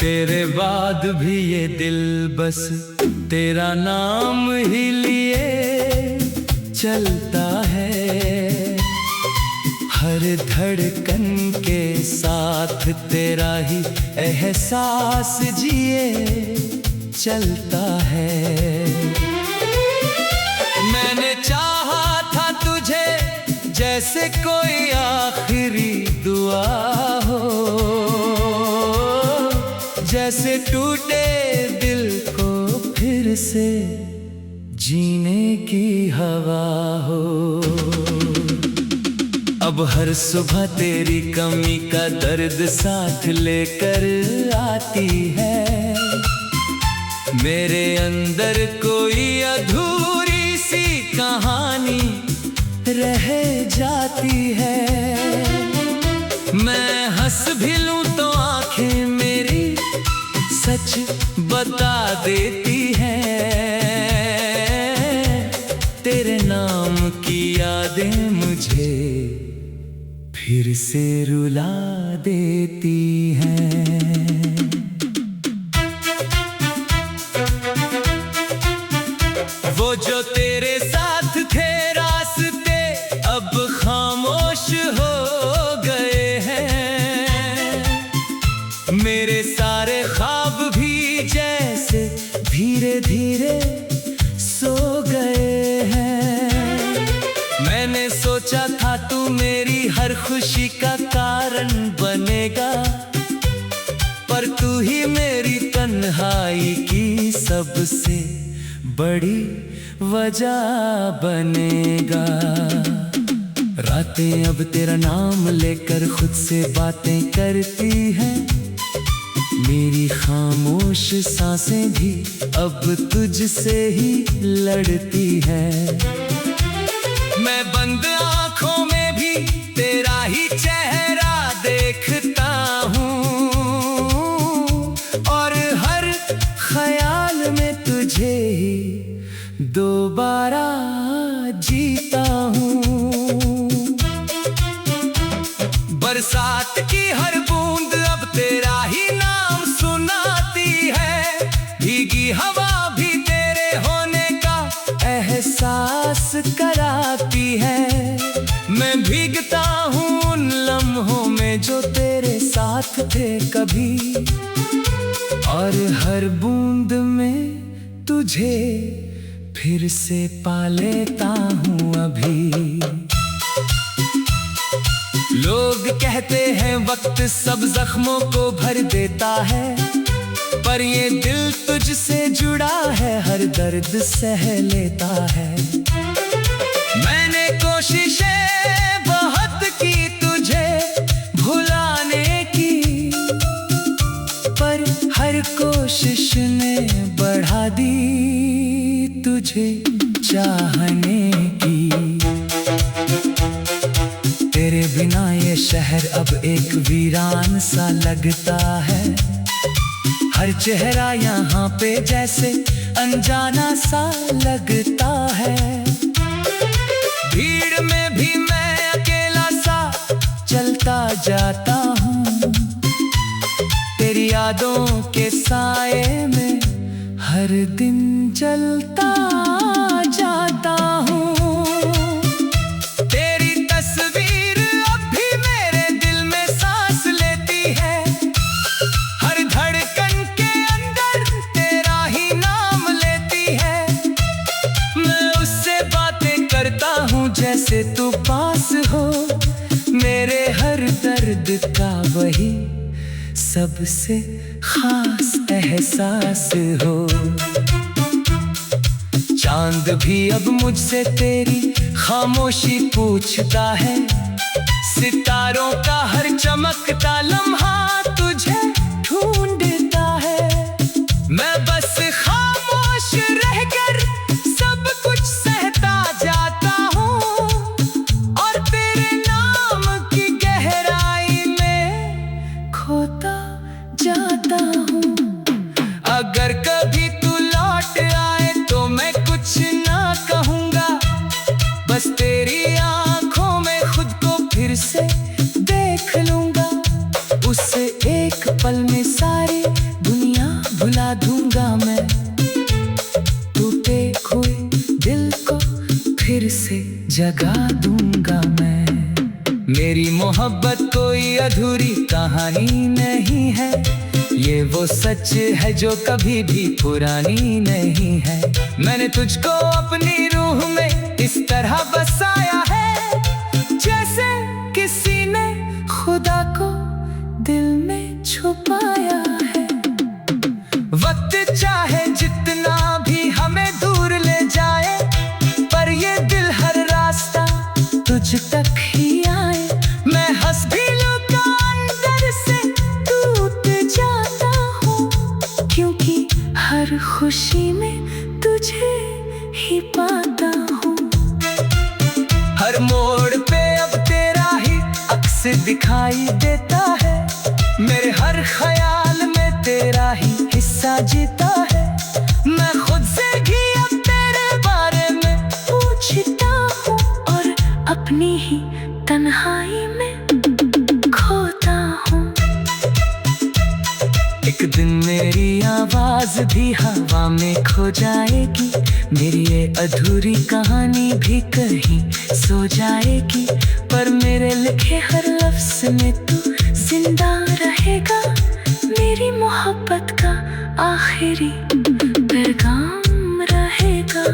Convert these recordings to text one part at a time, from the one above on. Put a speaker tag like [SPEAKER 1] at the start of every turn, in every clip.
[SPEAKER 1] तेरे बाद भी ये दिल बस तेरा नाम ही लिए चलता है। हर धड़कन के साथ तेरा ही एहसास जिए चलता है। मैंने चाहा था तुझे जैसे कोई आखिरी दुआ हो, जैसे टूटे दिल को फिर से जीने की हवा हो। अब हर सुबह तेरी कमी का दर्द साथ लेकर आती है। मेरे अंदर कोई अधूरी सी कहानी रह जाती है। मैं हंस भी लूं तो आंखें मेरी सच बता देती हैं। तेरे नाम की यादें मुझे फिर से रुला देती हैं। वो जो तेरे साथ थे रास्ते अब खामोश हो गए हैं। मेरे सारे ख्वाब भी जैसे धीरे धीरे सो गए हैं। मैंने सोचा था तू मेरी हर खुशी का कारण बनेगा, पर तू ही मेरी तन्हाई की सबसे बड़ी वजह बनेगा। रातें अब तेरा नाम लेकर खुद से बातें करती हैं। मेरी खामोश सांसें भी अब तुझसे ही लड़ती हैं। मैं बंद आंखों में भी तेरा ही चेहरा देखता हूँ, और हर ख्याल में तुझे ही दोबारा जीता हूँ। बरसात की हर बूंद अब तेरा ही नाम सुनाती है। भीगी हवा भी तेरे होने का एहसास कराती है। मैं भीगता हूँ उन लम्हों में जो तेरे साथ थे कभी, और हर बूंद में तुझे फिर से पा लेता हूँ अभी। लोग कहते हैं वक्त सब जख्मों को भर देता है, पर ये दिल तुझसे जुड़ा है हर दर्द सह लेता है। मैंने कोशिशें बहुत की तुझे भुलाने की, पर हर कोशिश ने बढ़ा दी तुझे चाहने की। तेरे बिना ये शहर अब एक वीरान सा लगता है। हर चेहरा यहाँ पे जैसे अनजाना सा लगता है। भीड़ में भी मैं अकेला सा चलता जाता हूँ। तेरी यादों के साए में हर दिन जलता जाता हूँ। तेरी तस्वीर अब भी मेरे दिल में सांस लेती है। हर धड़कन के अंदर तेरा ही नाम लेती है। मैं उससे बातें करता हूँ जैसे तू पास हो। मेरे हर दर्द का वही सबसे खास एहसास हो। चांद भी अब मुझसे तेरी खामोशी पूछता है। सितारों का हर चमकता लम्हा तुझे ढूंढता है। मैं बस खामोश रहकर सब कुछ सहता जाता हूँ, और तेरे नाम की गहराई में खोता जाता हूँ। अगर कभी तू लौट आए तो मैं कुछ ना कहूँगा, बस तेरी आंखों में खुद को फिर से देख लूँगा। उससे एक पल में सारी दूंगा मैं, टूटे हुए दिल को फिर से जगा दूंगा मैं। मेरी मोहब्बत कोई अधूरी कहानी नहीं है, ये वो सच है जो कभी भी पुरानी नहीं है। मैंने तुझको अपनी रूह में इस तरह बसाया है, जैसे किसी ने खुदा को दिल में छुपाया है। वक्त चाहे जितना भी हमें दूर ले जाए, पर ये दिल हर रास्ता तुझ तक ही आए। मैं हंस भी लूं तो अंदर से टूट जाता हूँ, क्योंकि हर खुशी में तुझे ही पाता हूँ। हर मोड़ पे अब तेरा ही अक्स दिखाई देता है, मेरे हर ख्याल में तेरा ही हिस्सा जीता है। मैं खुद से भी अब तेरे बारे में पूछता हूँ, और अपनी ही तन्हाई में खोता हूँ। एक दिन मेरी आवाज भी हवा में खो जाएगी, मेरी ये अधूरी कहानी भी कहीं सो जाएगी, पर मेरे लिखे हर लफ्ज में तू जिंदा रहेगा। मेरी मोहब्बत का आखिरी पैगाम रहेगा।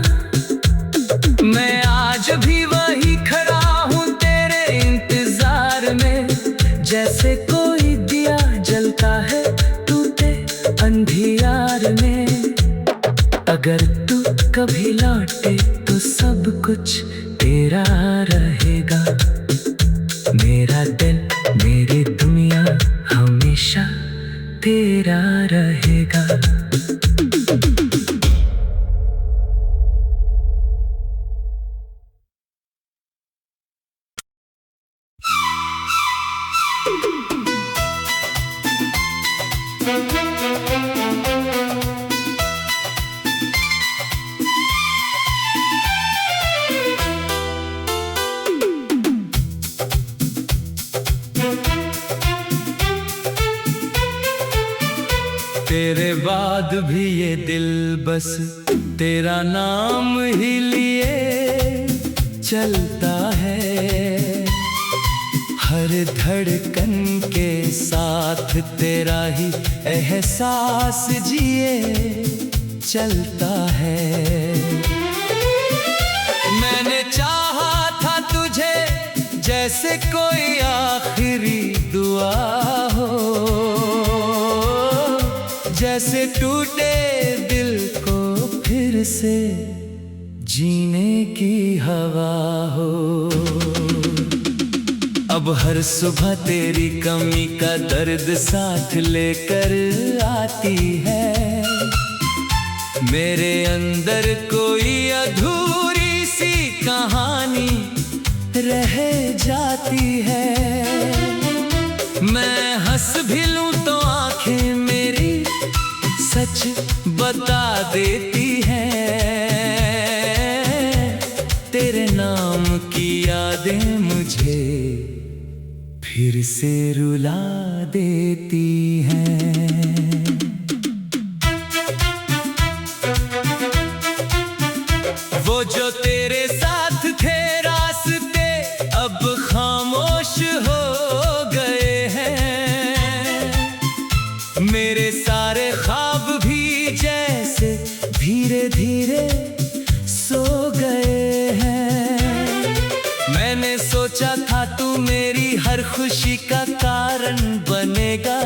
[SPEAKER 1] मैं आज भी वही खड़ा हूँ तेरे इंतजार में, जैसे कोई दिया जलता है टूटे अंधियार में। अगर तू कभी लौटे तो सब कुछ तेरा रहेगा। मेरा दिल मेरी दुनिया हमेशा तेरा रहेगा। तेरे बाद भी ये दिल बस तेरा नाम ही लिए चलता है। हर धड़कन के साथ तेरा ही एहसास जिए चलता है। मैंने चाहा था तुझे जैसे कोई आखिरी दुआ हो, जैसे टूटे दिल को फिर से जीने की हवा हो। अब हर सुबह तेरी कमी का दर्द साथ लेकर आती है। मेरे अंदर कोई अधूरी सी कहानी रह जाती है। मैं हंस भी लूं तो आंखें मेरी सच बता देती है। तेरे नाम की यादें मुझे फिर से रुला देती हैं। वो जो तेरे साथ थे रास्ते अब खामोश हो गए हैं। मेरे सारे ख्वाब भी जैसे धीरे धीरे सो गए हैं। मैंने सोचा था तू मेरी हर खुशी का कारण बनेगा,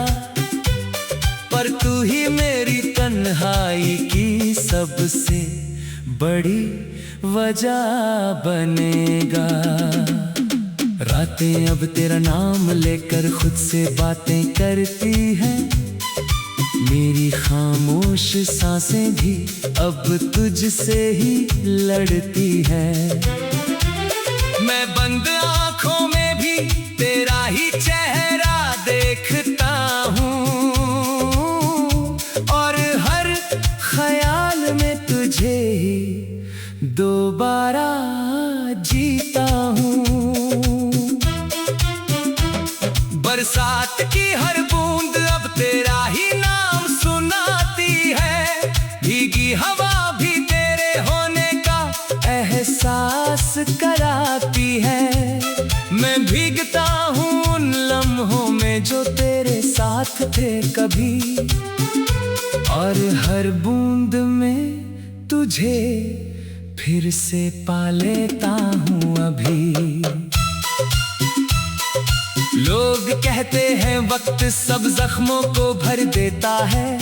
[SPEAKER 1] पर तू ही मेरी तन्हाई की सबसे बड़ी वजह बनेगा। रातें अब तेरा नाम लेकर खुद से बातें करती हैं। मेरी खामोश सांसें भी अब तुझसे ही लड़ती हैं। मैं बंद आँखों में भी तेरा ही चेहरा देखता हूँ, और हर ख्याल में तुझे ही दोबारा जीता हूँ। बरसात की हर बूंद अब तेरा ही नाम सुनाती है। मैं भीगता हूँ उन लम्हों में जो तेरे साथ थे कभी, और हर बूंद में तुझे फिर से पा लेता हूँ अभी। लोग कहते हैं वक्त सब जख्मों को भर देता है,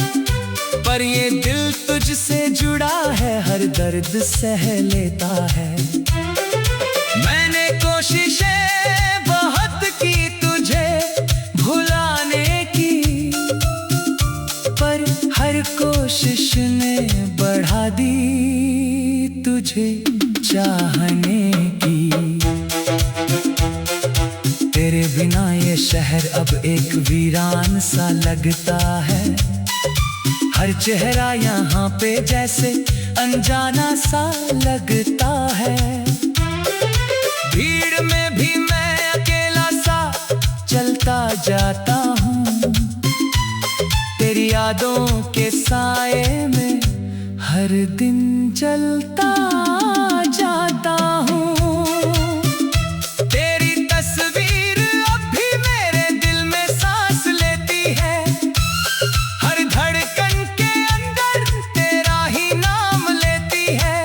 [SPEAKER 1] पर ये दिल तुझसे जुड़ा है, हर दर्द सह लेता है। मैंने कोशिशें बहुत की तुझे भुलाने की, पर हर कोशिश ने बढ़ा दी तुझे चाहने की। तेरे बिना ये शहर अब एक वीरान सा लगता है, हर चेहरा यहाँ पे जैसे अनजाना सा लगता है। भीड़ में भी मैं अकेला सा चलता जाता हूँ, तेरी यादों के साए में हर दिन जलता जाता हूँ। तेरी तस्वीर अब भी मेरे दिल में सांस लेती है, हर धड़कन के अंदर तेरा ही नाम लेती है।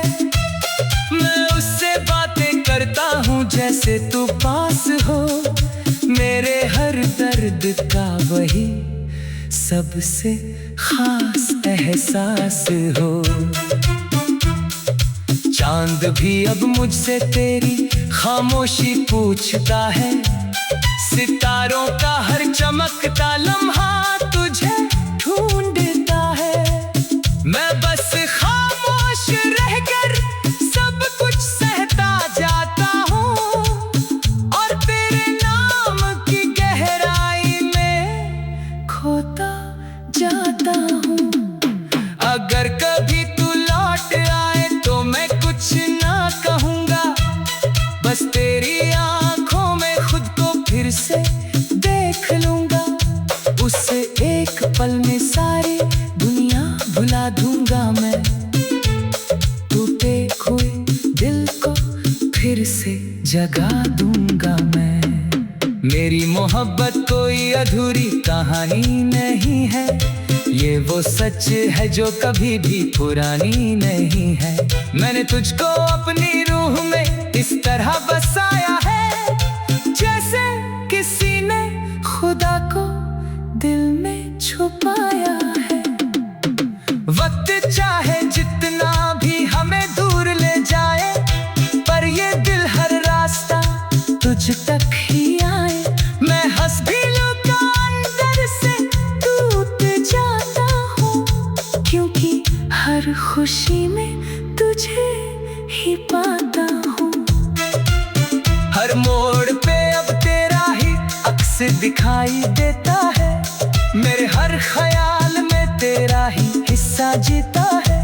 [SPEAKER 1] मैं उससे बातें करता हूँ जैसे तू पास हो, मेरे हर दर्द का वही सबसे खास एहसास हो। चांद भी अब मुझसे तेरी खामोशी पूछता है, सितारों का हर चमकता लम्हा तुझे ढूंढता है। मैं बस खामोश रहकर सब कुछ सहता जाता हूँ, और तेरे नाम की गहराई में खोता जाता हूँ। अगर कभी तू लौट आए तो मैं कुछ ना कहूँगा, बस तेरी आंखों में खुद को फिर से देख लूँगा। उससे एक पल में सारी दुनिया भुला दूँगा मैं, टूटे हुए दिल को फिर से जगा दूँगा मैं। मेरी मोहब्बत कोई अधूरी कहानी नहीं है, ये वो सच है जो कभी भी पुरानी नहीं है। मैंने तुझको अपनी रूह में इस तरह बसाया है, जैसे किसी ने खुदा को दिल में छुपाया है। वक्त चाहे जितना भी हमें दूर ले जाए, पर ये दिल हर रास्ता तुझ तक ही आए। मैं हंस भी लूं तो अंदर से टूट जाता हूँ, क्योंकि हर खुशी में तुझे ही पाता हूँ। हर मोड़ पे अब तेरा ही अक्स दिखाई देता है, मेरे हर ख्याल में तेरा ही हिस्सा जीता है।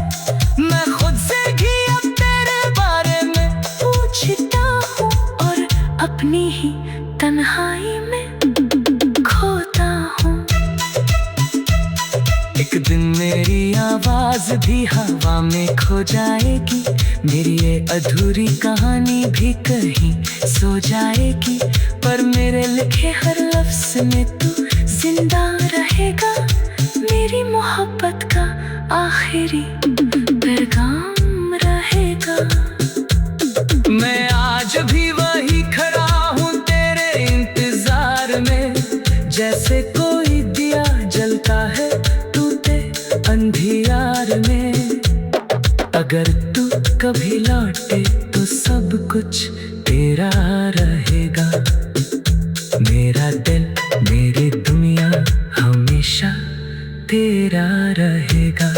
[SPEAKER 1] मैं खुद से भी अब तेरे बारे में पूछता हूँ, और अपनी ही तन्हाई में खोता हूँ। एक दिन मेरी आवाज भी हवा में खो जाएगी, मेरी ये अधूरी कहानी भी कहीं सो जाएगी, पर मेरे लिखे हर लफ्ज़ में तू जिंदा रहेगा। मेरी मोहब्बत का आखिरी पैगाम रहेगा। मैं आज भी वही खड़ा हूँ तेरे इंतजार में, जैसे कोई दिया जलता है टूटे अंधियार में। अगर तू कभी लौटे तो सब कुछ तेरा रहेगा। मेरा दिल मेरी दुनिया हमेशा तेरा रहेगा।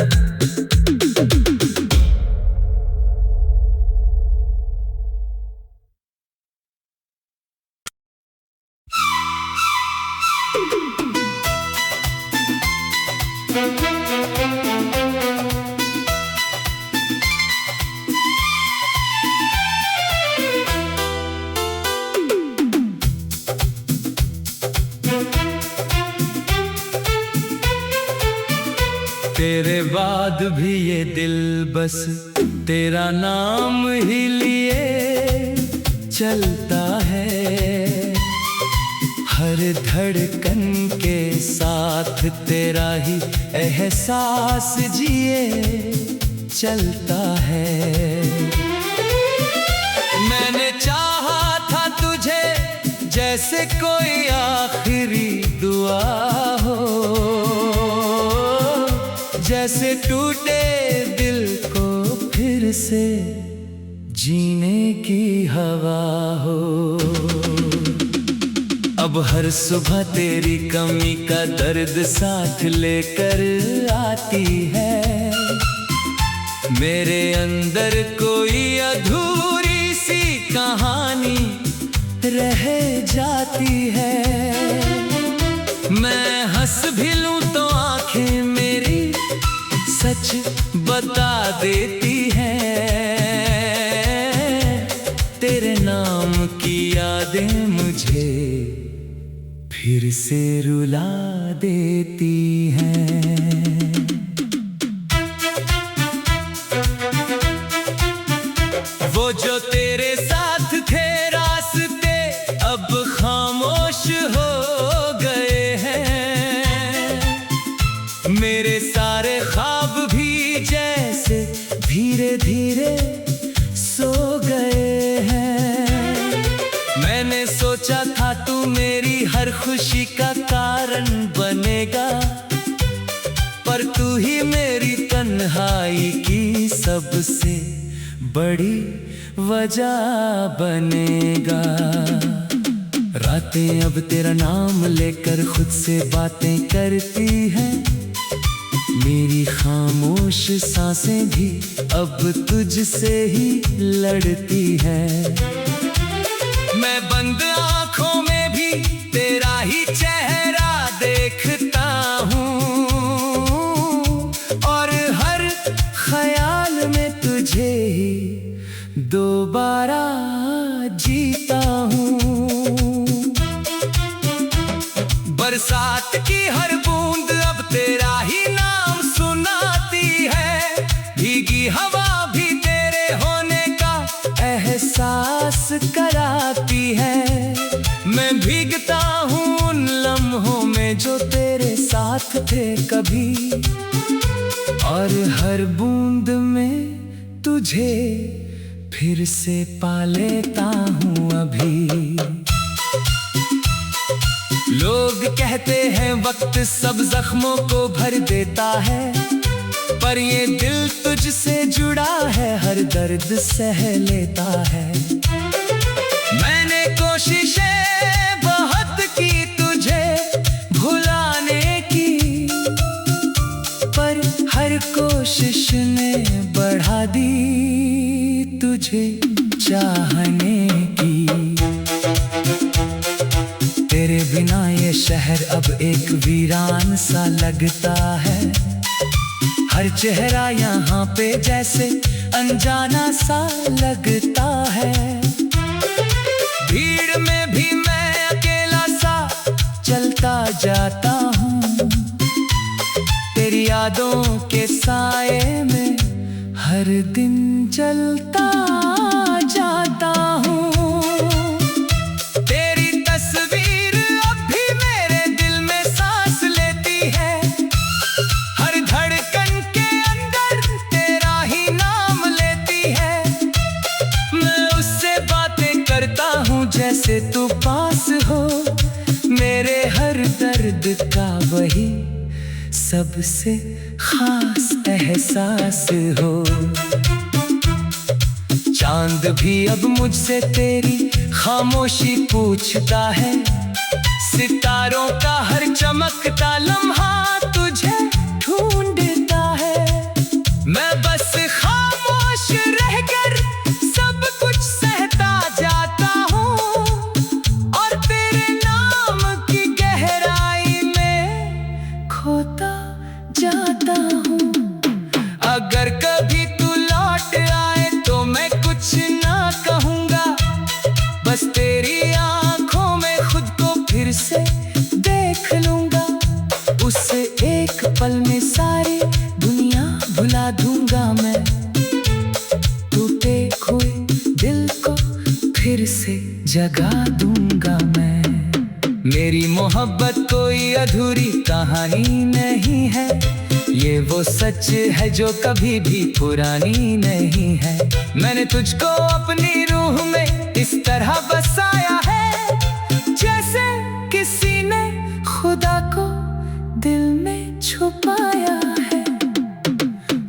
[SPEAKER 1] तेरे बाद भी ये दिल बस तेरा नाम ही लिए चलता है। धड़कन के साथ तेरा ही एहसास जिए चलता है। मैंने चाहा था तुझे जैसे कोई आखिरी दुआ हो, जैसे टूटे दिल को फिर से जीने की हवा हो। अब हर सुबह तेरी कमी का दर्द साथ लेकर आती है। मेरे अंदर कोई अधूरी सी कहानी रह जाती है। मैं हंस भी लूं तो आंखें मेरी सच बता देती हैं। तेरे नाम की यादें मुझे फिर से रुला देती हैं। वो जो तेरे साथ थे रास्ते अब खामोश हो गए हैं। मेरे सारे ख्वाब भी जैसे धीरे धीरे सो गए हैं। मैंने सोचा था तू मेरी हर खुशी का कारण बनेगा, पर तू ही मेरी तन्हाई की सबसे बड़ी वजह बनेगा। रातें अब तेरा नाम लेकर खुद से बातें करती हैं। मेरी खामोश सांसें भी अब तुझसे ही लड़ती हैं। मैं बंद आँखों में भी तेरा ही चेहरा देखता हूँ, और हर ख्याल में तुझे ही दोबारा जीता हूँ। बरसात की हर बूंद अब तेरा ही नाम सुनाती है। भीगी हवा भी तेरे होने का एहसास कराती है। मैं भीगता हूँ उन लम्हों में जो तेरे साथ थे कभी, और हर बूंद में तुझे फिर से पा लेता हूँ अभी। लोग कहते हैं वक्त सब जख्मों को भर देता है, पर ये दिल तुझसे जुड़ा है हर दर्द सह लेता है। मैंने कोशिशें बहुत की तुझे भुलाने की, पर हर कोशिश ने बढ़ा दी तुझे चाहने की। तेरे बिना ये शहर अब एक वीरान सा लगता है। हर चेहरा यहाँ पे जैसे अनजाना सा लगता है। भीड़ में भी मैं अकेला सा चलता जाता हूँ। तेरी यादों के साए में हर दिन जलता जाता हूँ। जैसे तू पास हो, मेरे हर दर्द का वही सबसे खास एहसास हो। चांद भी अब मुझसे तेरी खामोशी पूछता है। सितारों का हर चमकता लम्हा तुझे ढूंढता है। मैं बस खामोश रहकर सब कुछ सहता जाता हूँ, और तेरे नाम की गहराई में खोता जाता हूँ। अगर कभी तू लौट आए तो मैं कुछ ना कहूँगा, बस तेरी आँखों में खुद को फिर से देख लूँगा। उससे एक पल में सारी दुनिया भुला दूँगा मैं। टूटे हुए दिल को फिर से जगा दूँगा मैं। मेरी मोहब्बत कोई अधूरी कहानी नहीं है, ये वो सच है जो कभी भी पुरानी नहीं है। मैंने तुझको अपनी रूह में इस तरह बसाया है, जैसे किसी ने खुदा को दिल में छुपाया है।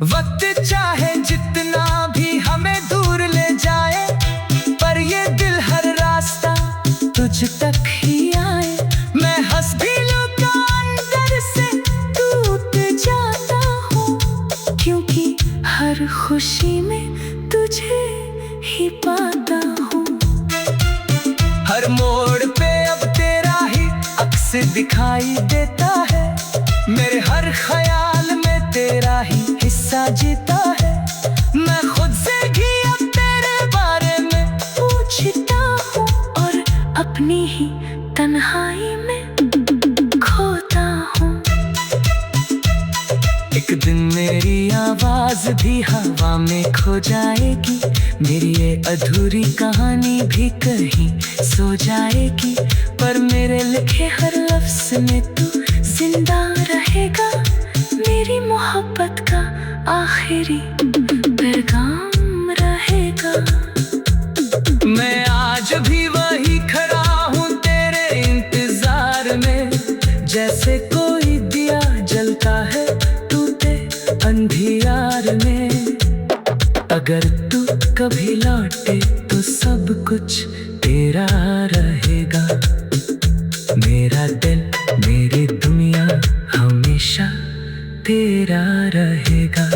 [SPEAKER 1] वक्त चाहे जितना भी हमें दूर ले जाए, पर ये दिल हर रास्ता तुझ तक ही आए। मैं हंस भी लूं तो अंदर से टूट जाता हूँ, क्योंकि हर खुशी में तुझे ही पाता हूँ। हर मोड़ पे अब तेरा ही अक्स दिखाई देता है, मेरे हर ख्याल में तेरा ही हिस्सा जीता है। मैं खुद से भी अब तेरे बारे में पूछता हूँ, और अपनी ही तन्हाई में खोता हूँ। एक दिन मेरी आवाज भी हवा में खो जाएगी, मेरी ये अधूरी कहानी भी कहीं सो जाएगी, पर मेरे लिखे हर लफ्ज़ में तू जिंदा रहेगा। मेरी मोहब्बत का आखिरी पैगाम रहेगा। मैं आज भी वही खड़ा हूँ तेरे इंतजार में, जैसे कोई दिया जलता है टूटे अंधियार में। अगर तू कभी लौटे तो सब कुछ तेरा रहेगा। मेरा दिल मेरी दुनिया हमेशा तेरा रहेगा।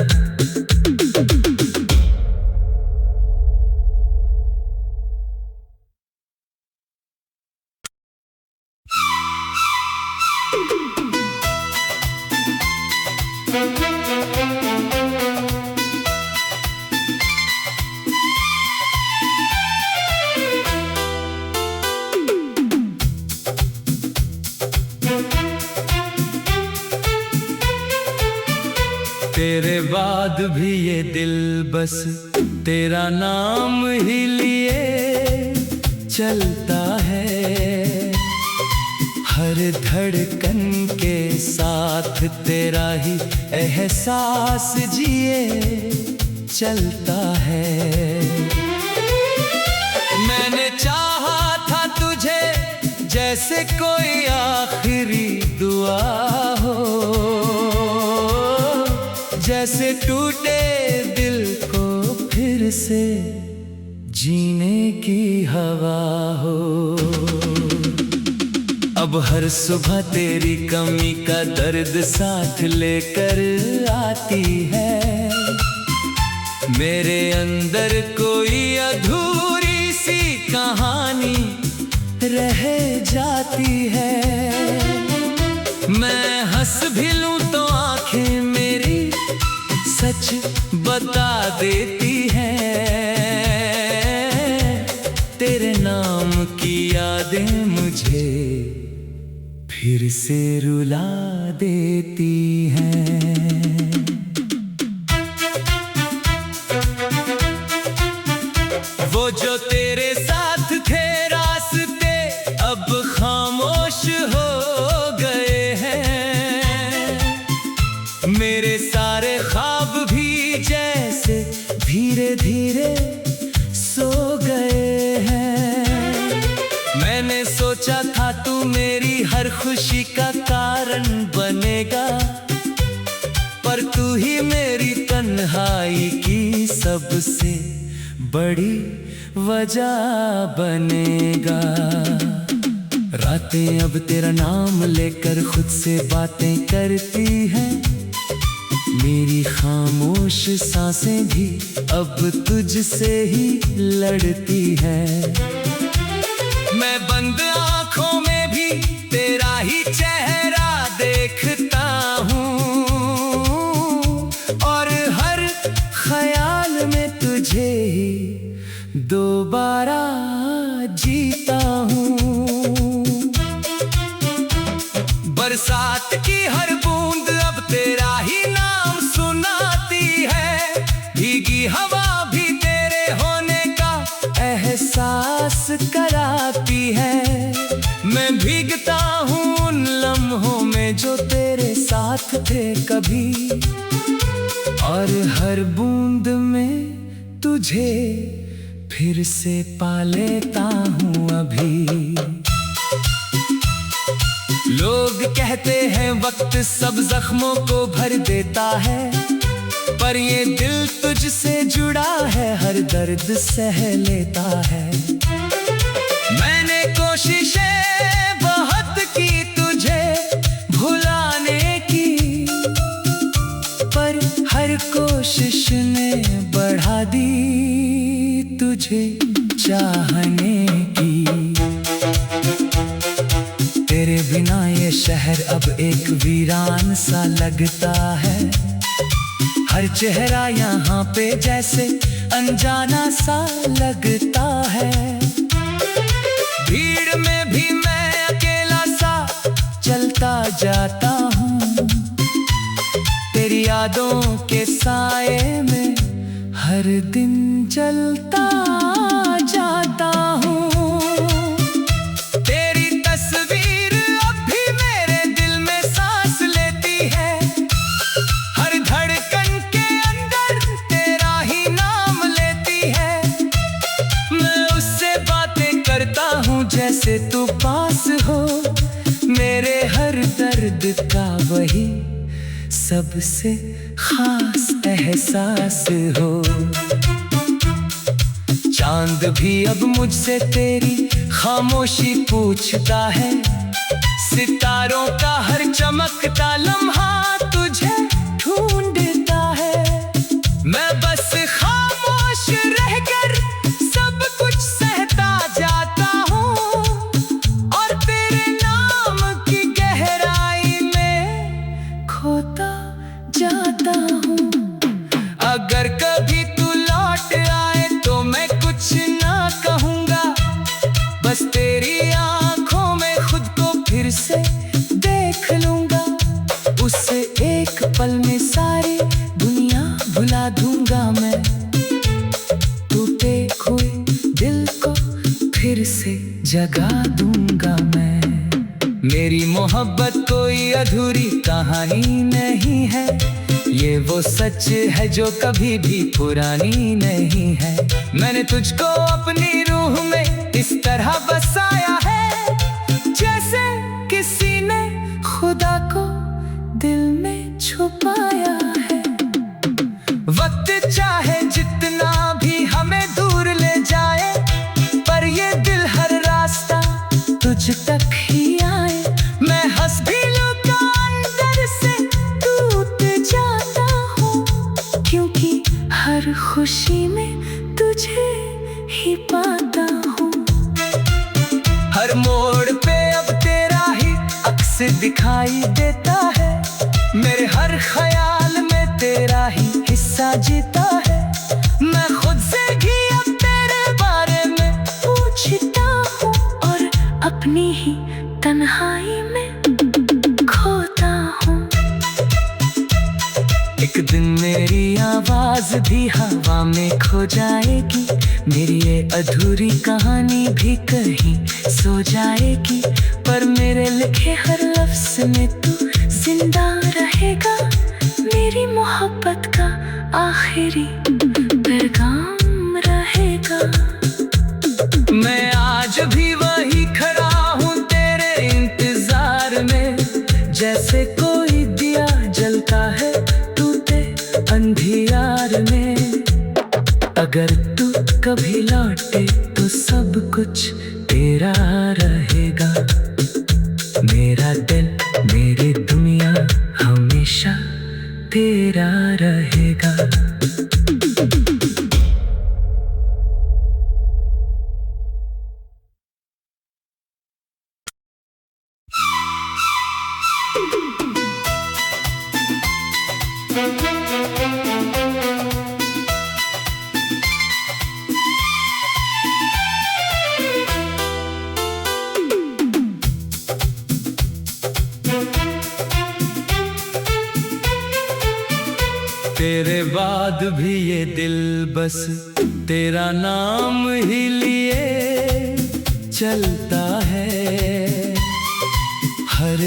[SPEAKER 1] तेरे बाद भी ये दिल बस तेरा नाम ही लिए चलता है। हर धड़कन के साथ तेरा ही एहसास जिए चलता है। मैंने चाहा था तुझे जैसे कोई आखिरी दुआ हो, जैसे टूटे दिल को फिर से जीने की हवा हो। अब हर सुबह तेरी कमी का दर्द साथ लेकर आती है। मेरे अंदर कोई अधूरी सी कहानी रह जाती है। मैं हंस भी लूं तो आंखें मेरी सच बता देती है। तेरे नाम की यादें मुझे फिर से रुला देती हैं। वो जो तेरे साथ थे रास्ते अब खामोश हो गए हैं। मेरे सारे ख्वाब भी जैसे धीरे धीरे सो गए हैं। मैंने सोचा था तू मेरी हर खुशी का कारण बनेगा, पर तू ही मेरी तन्हाई की सबसे बड़ी वजह बनेगा। रातें अब तेरा नाम लेकर खुद से बातें करती हैं। मेरी खामोश सांसें भी अब तुझसे ही लड़ती हैं। मैं बंद आँखों में भी तेरा ही चेहरा देखता हूँ, और हर ख्याल में तुझे ही दोबारा जीता हूँ। बरसात की हर बूंद अब तेरा ही नाम सुनाती है। भीगी हवा भी तेरे होने का एहसास कराती है। मैं भीगता हूँ उन लम्हों में जो तेरे साथ थे कभी, और हर बूंद में तुझे फिर से पा लेता हूँ अभी। लोग कहते हैं वक्त सब जख्मों को भर देता है, पर ये दिल तुझसे जुड़ा है, हर दर्द सह लेता है। मैंने कोशिशें बहुत की तुझे भुलाने की, पर हर कोशिश ने बढ़ा दी तुझे चाहने की। तेरे बिना ये शहर अब एक वीरान सा लगता है, हर चेहरा यहाँ पे जैसे अनजाना सा लगता है। भीड़ में भी मैं अकेला सा चलता जाता हूँ, तेरी यादों के साए में हर दिन जलता जाता हूँ। तेरी तस्वीर अब भी मेरे दिल में सांस लेती है, हर धड़कन के अंदर तेरा ही नाम लेती है। मैं उससे बातें करता हूँ जैसे तू पास हो, मेरे हर दर्द का वही सबसे खास एहसास हो। चांद भी अब मुझसे तेरी खामोशी पूछता है, सितारों का हर चमकता लम्हा तुझे ढूंढता है। मैं बस खामोश रहकर सब कुछ सहता जाता हूँ, और तेरे नाम की गहराई में खोता जाता हूँ। अगर कभी तू लौट आए तो मैं कुछ ना कहूँगा, बस तेरी आंखों में खुद को फिर से देख लूँगा। उससे एक पल में सारी दुनिया भुला दूँगा मैं, टूटे हुए दिल को फिर से जगा दूँगा मैं। मेरी मोहब्बत कोई अधूरी कहानी नहीं है, ये वो सच है जो कभी भी पुरानी नहीं है। मैंने तुझको अपनी रूह में इस तरह बसाया है, जैसे किसी ने खुदा को दिल में छुपाया है। वक्त चाहे जितना भी हमें दूर ले जाए, पर ये दिल हर रास्ता तुझ तक ही आए। मैं हंस भी लूं तो अंदर से टूट जाता हूँ, क्योंकि हर खुशी में तुझे ही पाता हूँ। हर मोड़ पे अब तेरा ही अक्स दिखाई देता है, मेरे हर ख्याल में तेरा ही हिस्सा जीता है। मैं खुद से भी अब तेरे बारे में पूछता हूँ, और अपनी ही तन्हाई में खोता हूँ। एक दिन मेरी आवाज भी हवा में खो जाएगी, मेरी ये अधूरी कहानी भी कहीं सो जाएगी, पर मेरे लिखे हर लफ्ज़ में तू जिंदा रहेगा। मेरी मोहब्बत का आखिरी पैगाम रहेगा। मैं आज भी वही खड़ा हूँ तेरे इंतजार में, जैसे कोई दिया जलता है टूटे अंधियार में। अगर तू कभी लौटे तो सब कुछ तेरा रहेगा। मेरा दिल मेरी दुनिया हमेशा तेरा रहेगा। तेरे बाद भी ये दिल बस तेरा नाम ही लिए चलता है।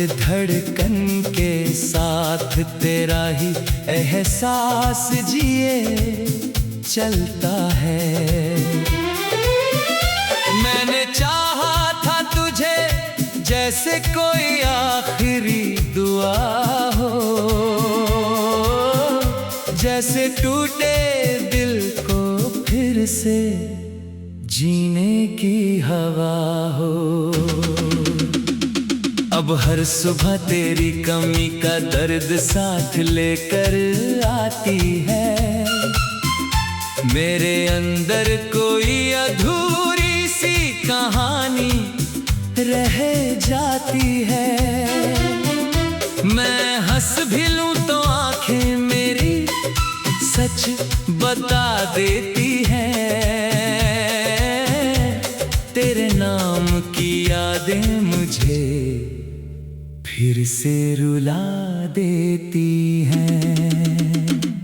[SPEAKER 1] धड़कन के साथ तेरा ही एहसास जिए चलता है। मैंने चाहा था तुझे जैसे कोई आखिरी दुआ हो, जैसे टूटे दिल को फिर से जीने की हवा हो। अब हर सुबह तेरी कमी का दर्द साथ लेकर आती है। मेरे अंदर कोई अधूरी सी कहानी रह जाती है। मैं हंस भी लूं तो आंखें मेरी सच बता देती हैं। तेरे नाम की यादें मुझे फिर से रुला देती हैं।